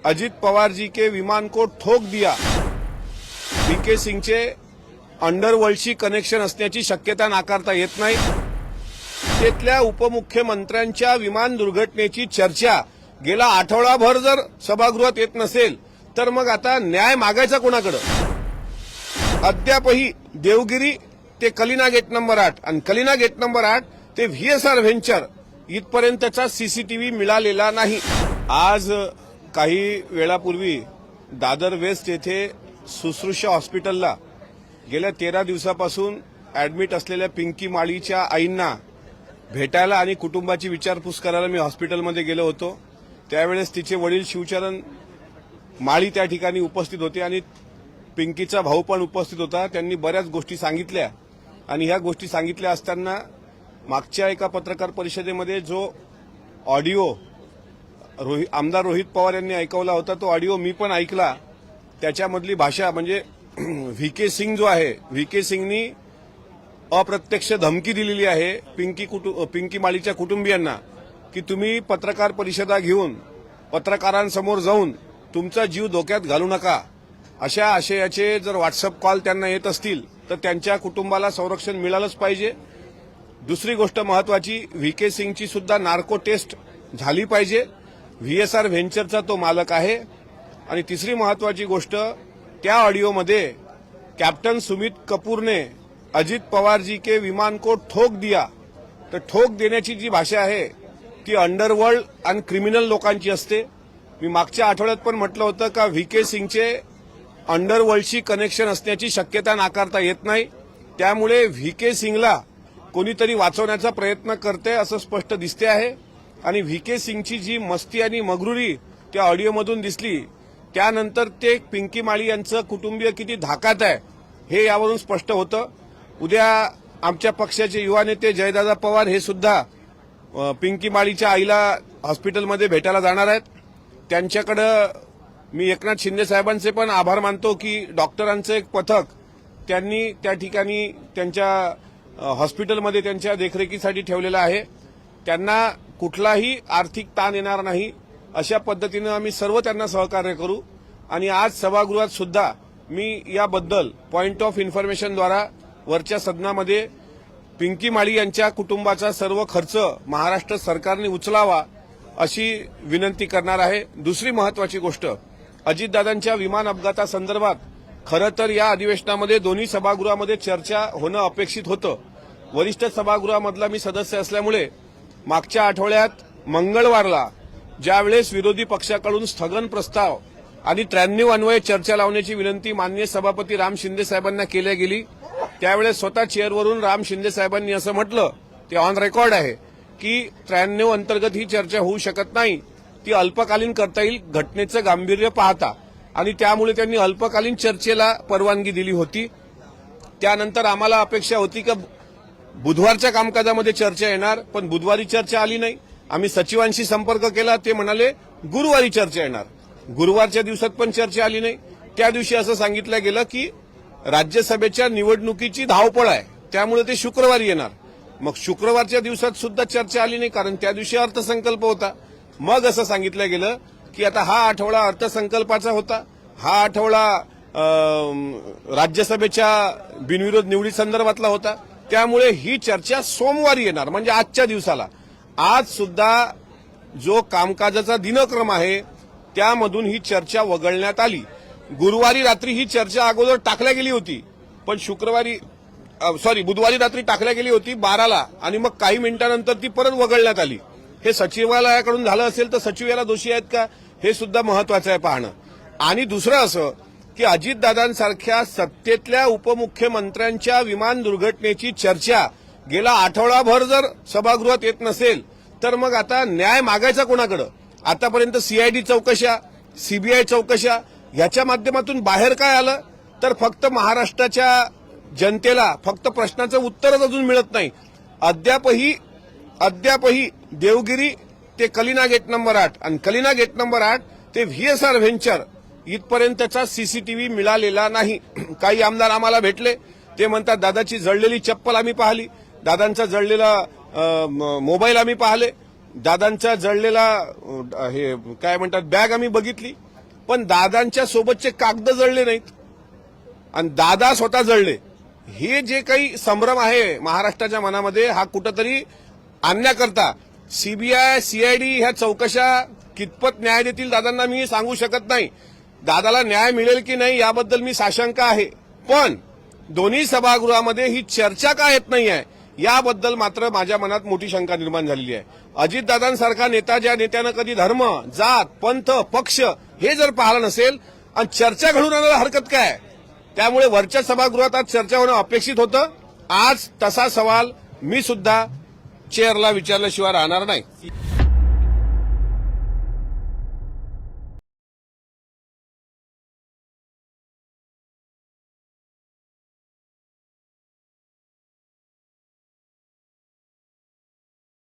अजित पवार जी के विमान को ठोक दिया, वीके सिंगचे अंडरवर्ल्डशी कनेक्शन असण्याची शक्यता नाकारता येत नाही। तिथल्या उपमुख्यमंत्र्यांच्या विमान दुर्घटनेची चर्चा गेला आठवडाभर जर सभागृहात येत नसेल तर मग आता न्याय मागायचा कोणाकडे? अद्यापही देवगिरी ते कलिना गेट नंबर 8 आणि कलिना गेट नंबर 8 ते व्हीएसआर व्हेंचर इथपर्यंतचा सीसीटीव्ही मिळालेला नाही। आज काही वेळापूर्वी दादर वेस्ट येथे सुश्रुषा हॉस्पिटलला गेल्या 13 दिवसापासून ऍडमिट असलेल्या पिंकी माळीच्या आईंना भेटायला आणि कुटुंबाची विचारपूस करायला मी हॉस्पिटलमध्ये गेलो होतो। त्यावेळेस तिचे वडील शिवचरण माळी त्या ठिकाणी उपस्थित होते आणि पिंकीचा भाऊ पण उपस्थित होता। त्यांनी बऱ्याच गोष्टी सांगितल्या आणि ह्या गोष्टी सांगितल्या असताना मागच्या एका पत्रकार परिषदेमध्ये जो ऑडिओ आमदार रोहित पवार यांनी ऐकवला होता तो ऑडिओ मी पण ऐकला। त्याच्यामधली भाषा म्हणजे व्हीके सिंग जो आहे, व्हीके सिंगनी अप्रत्यक्ष धमकी दिलेली आहे पिंकी माळीच्या कुटुंबियांना की तुम्ही पत्रकार परिषदा घेऊन पत्रकारांसमोर जाऊन तुमचा जीव धोक्यात घालू नका। अशा आशयाचे जर व्हॉट्सअप कॉल त्यांना येत असतील तर त्यांच्या कुटुंबाला संरक्षण मिळालंच पाहिजे। दुसरी गोष्ट महत्वाची, व्हीके सिंगची सुद्धा नार्को टेस्ट झाली पाहिजे। व्हीएसआर व्हेंचरचा तो मालक आहे। आणि तिसरी महत्वाची गोष्ट, त्या ऑडिओमध्ये कॅप्टन सुमित कपूरने अजित पवार जी के विमान को ठोक दिया, तर ठोक देण्याची जी भाषा आहे ती अंडरवर्ल्ड आणि क्रिमिनल लोकांची असते। मी मागच्या आठवड्यात पण म्हटलं होतं का व्हीके सिंगचे अंडरवर्ल्डशी कनेक्शन असण्याची शक्यता नाकारता येत नाही। त्यामुळे व्हीके सिंगला कोणीतरी वाचवण्याचा प्रयत्न करते असं स्पष्ट दिसते आहे। आणि व्हीके सिंगची जी मस्ती आणि मगरुरी त्या ऑडिओमधून दिसली त्यानंतर ते पिंकी माळी यांचं कुटुंबीय किती धाकात आहे हे यावरून स्पष्ट होतं। उद्या आमच्या पक्षाचे युवा नेते जयदादा पवार हे सुद्धा पिंकी माळीच्या आईला हॉस्पिटलमध्ये भेटायला जाणार आहेत। त्यांच्याकडे मी एकनाथ शिंदे साहेबांचे पण आभार मानतो की डॉक्टरांचं एक पथक त्यांनी त्या ठिकाणी त्यांच्या हॉस्पिटलमध्ये त्यांच्या देखरेखीसाठी ठेवलेलं आहे। त्यांना कुठलाही आर्थिक ताण येणार नाही अशा पद्धतीने आम्ही सर्व त्यांना सहकार्य करू। आणि आज सभागृहात सुद्धा मी याबद्दल पॉइंट ऑफ इन्फॉर्मेशनद्वारा वरच्या सदनामध्ये पिंकी माळी यांच्या कुटुंबाचा सर्व खर्च महाराष्ट्र सरकारने उचलावा अशी विनंती करणार आहे। दुसरी महत्वाची गोष्ट, अजितदादांच्या विमान अपघातासंदर्भात खरं तर या अधिवेशनामध्ये दोन्ही सभागृहामध्ये चर्चा होणं अपेक्षित होतं। वरिष्ठ सभागृहामधला मी सदस्य असल्यामुळे मागच्या आठवड्यात मंगळवारला ज्यावेळेस विरोधी पक्षाकडून स्थगन प्रस्ताव आणि 93 अन्वये चर्चा लावण्याची विनंती माननीय सभापती राम शिंदे साहेबांना केली गेली त्यावेळेस स्वतः चेअरवरून राम शिंदे साहेबांनी असं म्हटलं, ते ऑन रेकॉर्ड आहे की 93 अंतर्गत ही चर्चा होऊ शकत नाही, ती अल्पकालीन करता येईल घटनेचं गांभीर्य पाहता। आणि त्यामुळे त्यांनी अल्पकालीन चर्चेला परवानगी दिली होती। त्यानंतर आम्हाला अपेक्षा होती की बुधवारच्या कामकाजामध्ये चर्चा येणार, पण बुधवारी चर्चा आली नाही। आम्ही सचिवांशी संपर्क केला, ते म्हणाले गुरुवारी चर्चा येणार। गुरुवारच्या दिवसात पण चर्चा आली नाही। त्या दिवशी असं सांगितलं गेलं की राज्यसभेच्या निवडणुकीची धावपळ आहे त्यामुळे ते शुक्रवारी येणार। मग शुक्रवारच्या दिवसात सुद्धा चर्चा आली नाही कारण त्या दिवशी अर्थसंकल्प होता। मग असं सांगितलं गेलं की आता हा आठवडा अर्थसंकल्पाचा होता, हा आठवडा राज्यसभेच्या बिनविरोध निवडी संदर्भातला होता, त्यामुळे ही चर्चा सोमवारी येणार म्हणजे आजच्या दिवसाला। आज सुद्धा जो कामकाजाचा दिनक्रम आहे त्यामधून ही चर्चा वगळण्यात आली। गुरुवारी रात्री ही चर्चा अगोदर टाकल्या गेली होती, पण बुधवारी रात्री टाकल्या गेली होती 12ला आणि मग काही मिनिटांनंतर ती परत वगळण्यात आली। हे सचिवालयाकडून झालं असेल तर सचिव याला दोषी आहेत का हे सुद्धा महत्वाचं आहे पाहणं। आणि दुसरं असं की अजितदादांसारख्या सत्तेतल्या उपमुख्यमंत्र्यांच्या विमान दुर्घटनेची चर्चा गेला आठवडाभर जर सभागृहात येत नसेल तर मग आता न्याय मागायचा कोणाकडे? आतापर्यंत सीआयडी चौकशा, सीबीआय चौकशा ह्याच्या माध्यमातून बाहेर काय आलं तर फक्त महाराष्ट्राच्या जनतेला फक्त प्रश्नाचं उत्तरच अजून मिळत नाही। अद्यापही देवगिरी ते कलिना गेट नंबर 8 आणि कलिना गेट नंबर 8 ते व्हीएसआर व्हेंचर इथपर्यंतचा सीसीटीव्ही मिळालेला नाही। काही आमदार आम्हाला भेटले, ते म्हणतात दादाची जळलेली चप्पल आम्ही पाहिली, दादांचा जळलेला मोबाईल आम्ही पाहिले, दादांचा जळलेला हे काय म्हणतात बॅग आम्ही बघितली, पण दादांच्या सोबतचे कागद जळले नाहीत आणि दादा स्वतः जळले. हे जे काही संभ्रम आहे महाराष्ट्राच्या मनामध्ये, हा कुठंतरी आणण्याकरता सीबीआय, सीआयडी ह्या चौकशा कितपत न्याय देतील दादांना मी सांगू शकत नाही. दादाला न्याय मिळेल की नाही याबद्दल मी साशंक आहे. पण दोन्ही सभागृहामध्ये ही चर्चा का येत नाही आहे याबद्दल मात्र माझ्या मनात मोठी शंका निर्माण झालेली आहे. अजितदादांसारखा नेता, ज्या नेत्यानं कधी धर्म, जात, पंथ, पक्ष हे जर पाहिलं नसेल आणि चर्चा घडून आणायला हरकत काय? त्यामुळे वरच्या सभागृहात आज चर्चा होणं अपेक्षित होतं. आज तसा सवाल मी सुद्धा चेअरला विचारल्याशिवाय राहणार नाही.